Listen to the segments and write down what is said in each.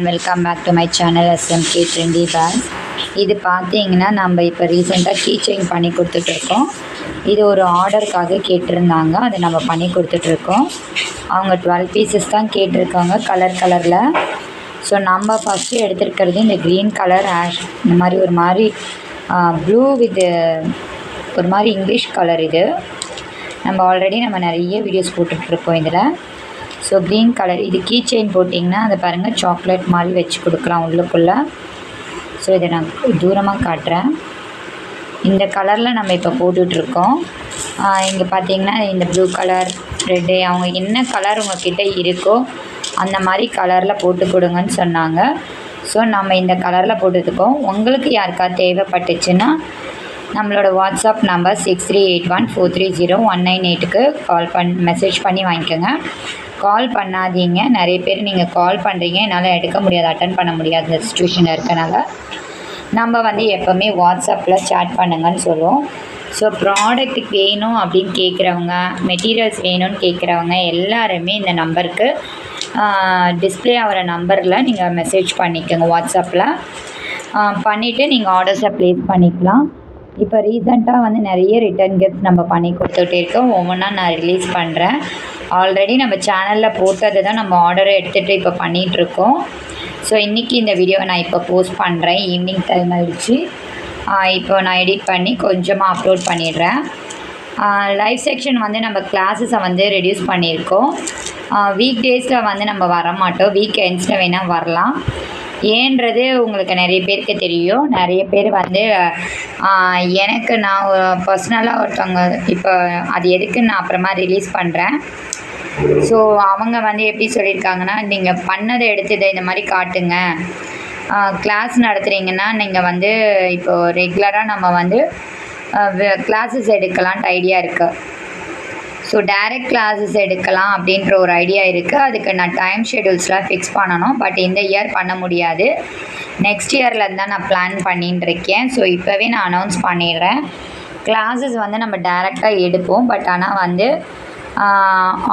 Welcome back to my channel SMK Trendy Bags. இது பார்த்தீங்கன்னா நம்ம இப்போ ரீசெண்டாக கீ செயின் பண்ணி கொடுத்துட்ருக்கோம். இது ஒரு ஆர்டருக்காக கேட்டிருந்தாங்க, அதை நம்ம பண்ணி கொடுத்துட்ருக்கோம். அவங்க 12 பீசஸ் தான் கேட்டிருக்காங்க கலரில். ஸோ நம்ம ஃபஸ்ட்டு எடுத்துருக்கிறது இந்த க்ரீன் கலர் ஆஷ், இந்த மாதிரி ஒரு மாதிரி ப்ளூ வித் ஒரு மாதிரி இங்கிலீஷ் கலர். இது நம்ம நிறைய வீடியோஸ் போட்டுட்ருக்கோம் இதில். ஸோ க்ரீன் கலர் இது கீ செயின் போட்டிங்கன்னா அதை பாருங்கள், சாக்லேட் மாதிரி வச்சு கொடுக்கலாம் உள்ளுக்குள்ளே. ஸோ இதை நான் தூரமாக காட்டுறேன். இந்த கலரில் நம்ம இப்போ போட்டுட்ருக்கோம். இங்கே பார்த்தீங்கன்னா இந்த ப்ளூ கலர், ரெட்டு, அவங்க என்ன கலர் உங்கள்கிட்ட இருக்கோ அந்த மாதிரி கலரில் போட்டு கொடுங்கன்னு சொன்னாங்க. ஸோ நம்ம இந்த கலரில் போட்டுருக்கோம். உங்களுக்கு யாருக்கா தேவைப்பட்டுச்சுன்னா நம்மளோட வாட்ஸ்அப் நம்பர் 6381430198க்கு மெசேஜ் பண்ணி வாங்கிக்கோங்க. கால் பண்ணாதீங்க. நிறைய பேர் நீங்கள் கால் பண்ணுறீங்க, என்னால் எடுக்க முடியாது, அட்டன் பண்ண முடியாத இந்த சுச்சுவேஷனில் இருக்கனால நம்ம எப்போவுமே வாட்ஸ்அப்பில் சேட் பண்ணுங்கன்னு சொல்லுவோம். ஸோ ப்ராடக்ட்டுக்கு வேணும் அப்படின்னு கேட்குறவங்க, மெட்டீரியல்ஸ் வேணும்னு கேட்குறவங்க எல்லாருமே இந்த நம்பருக்கு டிஸ்பிளே ஆகிற நம்பரில் நீங்கள் மெசேஜ் பண்ணிக்கோங்க. வாட்ஸ்அப்பில் பண்ணிவிட்டு நீங்கள் ஆர்டர்ஸை ப்ளேஸ் பண்ணிக்கலாம். இப்போ ரீசெண்டாக நிறைய ரிட்டன் கிஃப்ட் நம்ம பண்ணி கொடுத்துட்டே இருக்கோம். ஒவ்வொன்றா நான் ரிலீஸ் பண்ணுறேன். ஆல்ரெடி நம்ம சேனலில் போட்டதை தான் நம்ம ஆர்டரை எடுத்துகிட்டு இப்போ பண்ணிகிட்ருக்கோம். ஸோ இன்றைக்கி இந்த வீடியோவை நான் இப்போ போஸ்ட் பண்ணுறேன். ஈவினிங் டைம் ஆகிடுச்சு. இப்போ நான் எடிட் பண்ணி கொஞ்சமாக அப்லோட் பண்ணிடுறேன். லைவ் செக்ஷன் நம்ம கிளாஸஸை ரெடியூஸ் பண்ணியிருக்கோம். வீக் டேஸில் நம்ம வர மாட்டோம், வீக் எண்ட்ஸில் வேணால் வரலாம். ஏன்றது உங்களுக்கு நிறைய பேருக்கு தெரியும். நிறைய பேர் எனக்கு நான் பர்சனலாக ஒருத்தவங்க, இப்போ அது எதுக்குன்னு நான் அப்புறமா ரிலீஸ் பண்ணுறேன். ஸோ அவங்க எப்படி சொல்லியிருக்காங்கன்னா, நீங்கள் பண்ணதை எடுத்து இதை இந்த மாதிரி காட்டுங்க. கிளாஸ் நடத்துகிறீங்கன்னா நீங்கள் இப்போது ரெகுலராக நம்ம கிளாஸஸ் எடுக்கலான்ட்டு ஐடியா இருக்குது. ஸோ டைரக்ட் கிளாஸஸ் எடுக்கலாம் அப்படின்ற ஒரு ஐடியா இருக்குது. அதுக்கு நான் டைம் ஷெடியூல்ஸ்லாம் ஃபிக்ஸ் பண்ணணும். பட் இந்த இயர் பண்ண முடியாது. நெக்ஸ்ட் இயர்லேருந்து தான் நான் பிளான் பண்ணிட்டு இருக்கேன். ஸோ இப்போவே நான் அனௌன்ஸ் பண்ணிடுறேன். கிளாஸஸ் நம்ம டைரெக்டாக எடுப்போம். பட் ஆனால்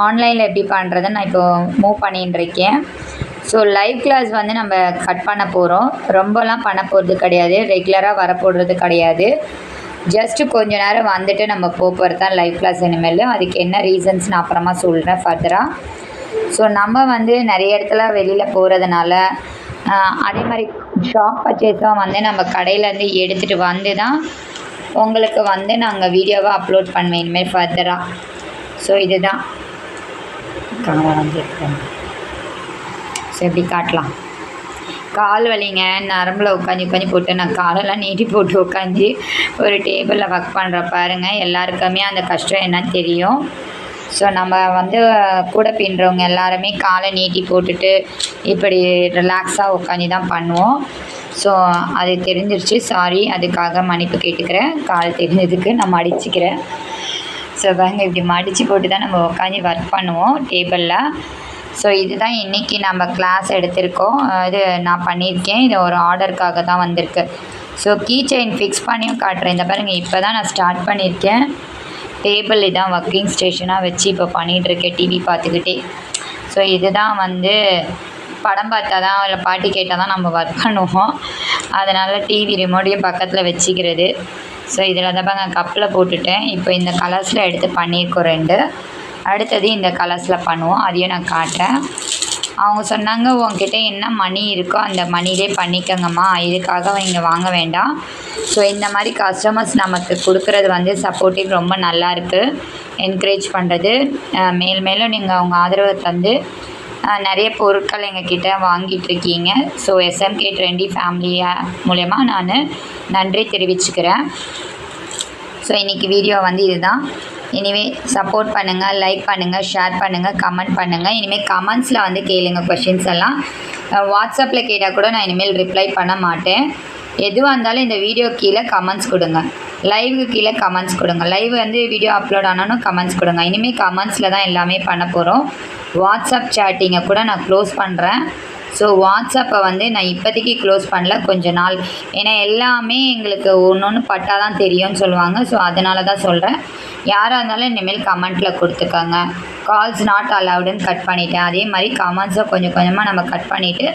ஆன்லைனில் எப்படி பண்ணுறதுன்னு நான் இப்போது மூவ் பண்ணிட்டு இருக்கேன். ஸோ லைவ் கிளாஸ் நம்ம கட் பண்ண போகிறோம். ரொம்பலாம் பண்ண போகிறது கிடையாது, ரெகுலராக வரப்போடுறது கிடையாது. ஜஸ்ட்டு கொஞ்ச நேரம் நம்ம போகிறது தான் லைவ் கிளாஸ் இனிமேல். அதுக்கு என்ன ரீசன்ஸ் நான் அப்புறமா சொல்கிறேன் ஃபர்தராக. ஸோ நம்ம நிறைய இடத்துல வெளியில் போகிறதுனால, அதே மாதிரி ஷாப் பர்ச்சேஸாக நம்ம கடையிலேருந்து எடுத்துகிட்டு தான் உங்களுக்கு நாங்கள் வீடியோவை அப்லோட் பண்ணுவேன் இனிமேல் ஃபர்தராக. ஸோ இதுதான் ஸோ எப்படி காட்டலாம். கால் வலிங்க, நரம்பில் உட்காந்து போட்டு நான் காலெல்லாம் நீட்டி போட்டு உட்காந்து ஒரு டேபிளில் ஒர்க் பண்ணுற பாருங்கள். எல்லாருக்குமே அந்த கஷ்டம் என்னன்னு தெரியும். ஸோ நம்ம கூட பின்னுறவங்க எல்லாருமே காலை நீட்டி போட்டுட்டு இப்படி ரிலாக்ஸாக உட்காந்து தான் பண்ணுவோம். ஸோ அது தெரிஞ்சிருச்சு, சாரி, அதுக்காக மன்னிப்பு கேட்டுக்கிறேன். கால் தெரிஞ்சதுக்கு நான் மடிச்சுக்கிறேன். ஸோ இப்படி மடித்து போட்டு தான் நம்ம உட்காந்து ஒர்க் பண்ணுவோம் டேபிளில். ஸோ இதுதான் இன்றைக்கி நம்ம கிளாஸ் எடுத்திருக்கோம். இது நான் பண்ணியிருக்கேன். இது ஒரு ஆர்டருக்காக தான் வந்திருக்கு. ஸோ கீ செயின் ஃபிக்ஸ் பண்ணியும் காட்டுறேன். இந்த பாருங்கள், இப்போ தான் நான் ஸ்டார்ட் பண்ணியிருக்கேன். டேபிள் இதான் ஒர்க்கிங் ஸ்டேஷனாக வச்சு இப்போ பண்ணிகிட்ருக்கேன், டிவி பார்த்துக்கிட்டே. ஸோ இதுதான் படம் பார்த்தா தான் இல்லை பாட்டு கேட்டால் தான் நம்ம ஒர்க் பண்ணுவோம். அதனால் டிவி ரிமோட்டையும் பக்கத்தில் வச்சுக்கிறது. ஸோ இதில் தான் கப்பில் போட்டுட்டேன். இப்போ இந்த கலர்ஸில் எடுத்து பண்ணியிருக்கோம் 2. அடுத்தது இந்த கலர்ஸில் பண்ணுவோம், அதையும் நான் காட்டுறேன். அவங்க சொன்னாங்க, உங்ககிட்ட என்ன மணி இருக்கோ அந்த மணிலே பண்ணிக்கங்கம்மா, இதுக்காக இங்கே வாங்க வேண்டாம். ஸோ இந்த மாதிரி கஸ்டமர்ஸ் நமக்கு கொடுக்குறது சப்போர்ட்டிவ் ரொம்ப நல்லாயிருக்கு. என்கரேஜ் பண்ணுறது மேலும் நீங்கள் அவங்க ஆதரவை தந்து நிறைய பொருட்கள் எங்ககிட்ட வாங்கிட்டுருக்கீங்க. ஸோ SMK Trendy ஃபேமிலி மூலயமா நான் நன்றி தெரிவிச்சுக்கிறேன். ஸோ இன்றைக்கி வீடியோ இதுதான். இனிமேல் சப்போர்ட் பண்ணுங்கள், லைக் பண்ணுங்கள், ஷேர் பண்ணுங்கள், கமெண்ட் பண்ணுங்கள். இனிமேல் கமெண்ட்ஸில் கேளுங்க. கொஷின்ஸ் எல்லாம் வாட்ஸ்அப்பில் கேட்டால் கூட நான் இனிமேல் ரிப்ளை பண்ண மாட்டேன். எதுவாக இருந்தாலும் இந்த வீடியோ கீழே கமெண்ட்ஸ் கொடுங்க, லைவுக்கு கீழே கமெண்ட்ஸ் கொடுங்க. லைவ் வீடியோ அப்லோட் ஆனாலும் கமெண்ட்ஸ் கொடுங்க. இனிமேல் கமெண்ட்ஸில் தான் எல்லாமே பண்ண போகிறோம். வாட்ஸ்அப் சேட்டிங்கை கூட நான் க்ளோஸ் பண்ணுறேன். ஸோ வாட்ஸ்அப்பை நான் இப்போதைக்கு க்ளோஸ் பண்ணல, கொஞ்சம் நாள். ஏன்னா எல்லாமே எங்களுக்கு ஒன்று பட்டால் தான் தெரியும்னு சொல்லுவாங்க. ஸோ அதனால தான் சொல்கிறேன். யாராக இருந்தாலும் இனிமேல் கமெண்ட்டில் கொடுத்துக்கோங்க. கால்ஸ் நாட் அலவுடுன்னு கட் பண்ணிட்டேன். அதே மாதிரி கமெண்ட்ஸும் கொஞ்சம் கொஞ்சமாக நம்ம கட் பண்ணிவிட்டு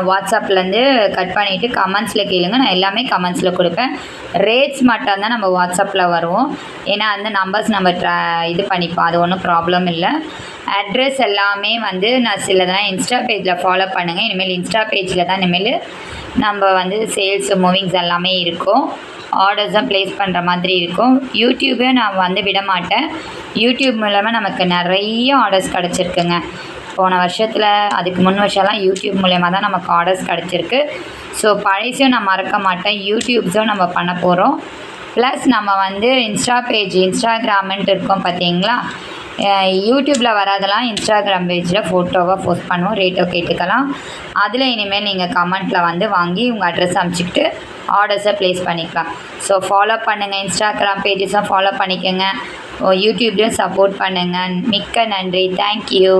வாட்ஸ்அப்லேருந்து கட் பண்ணிவிட்டு கமெண்ட்ஸில் கேளுங்க. நான் எல்லாமே கமெண்ட்ஸில் கொடுப்பேன். ரேட்ஸ் மட்டும் தான் நம்ம வாட்ஸ்அப்பில் வருவோம். ஏன்னா அந்த நம்பர்ஸ் நம்ம இது பண்ணிப்போம். அது ஒன்றும் ப்ராப்ளம் இல்லை. அட்ரஸ் எல்லாமே வந்து நான் சிலதெல்லாம் இன்ஸ்டா பேஜில் ஃபாலோ பண்ணுங்கள். இனிமேல் இன்ஸ்டா பேஜில் தான் இனிமேல் நம்ம வந்து சேல்ஸ் மூவிங்ஸ் எல்லாமே இருக்கும். ஆர்டர்ஸும் ப்ளேஸ் பண்ணுற மாதிரி இருக்கும். யூடியூபே நான் வந்து விட மாட்டேன். யூடியூப் மூலமாக நமக்கு நிறைய ஆர்டர்ஸ் கிடச்சிருக்குங்க. போன வருஷத்தில் அதுக்கு முன் வருஷம்லாம் யூடியூப் மூலயமா தான் நமக்கு ஆர்டர்ஸ் கிடச்சிருக்கு. ஸோ பழைசையும் நான் மறக்க மாட்டேன். யூடியூப்ஸும் நம்ம பண்ண போகிறோம். ப்ளஸ் நம்ம வந்து இன்ஸ்டாகிராம்ன்ட்டு இருக்கோம் பார்த்தீங்களா, யூடியூப்பில் வராதெல்லாம் இன்ஸ்டாகிராம் பேஜில் ஃபோட்டோவாக போஸ்ட் பண்ணுவோம். ரேட்டோ கேட்டுக்கலாம். அதில் இனிமேல் நீங்கள் கமெண்ட்டில் வந்து வாங்கி உங்கள் அட்ரஸ் அனுப்பிச்சிக்கிட்டு ஆர்டர்ஸை ப்ளேஸ் பண்ணிக்கலாம். ஸோ ஃபாலோ பண்ணுங்கள். இன்ஸ்டாகிராம் பேஜஸும் ஃபாலோ பண்ணிக்கோங்க. யூடியூப்லேயும் சப்போர்ட் பண்ணுங்கள். மிக்க நன்றி. தேங்க்யூ.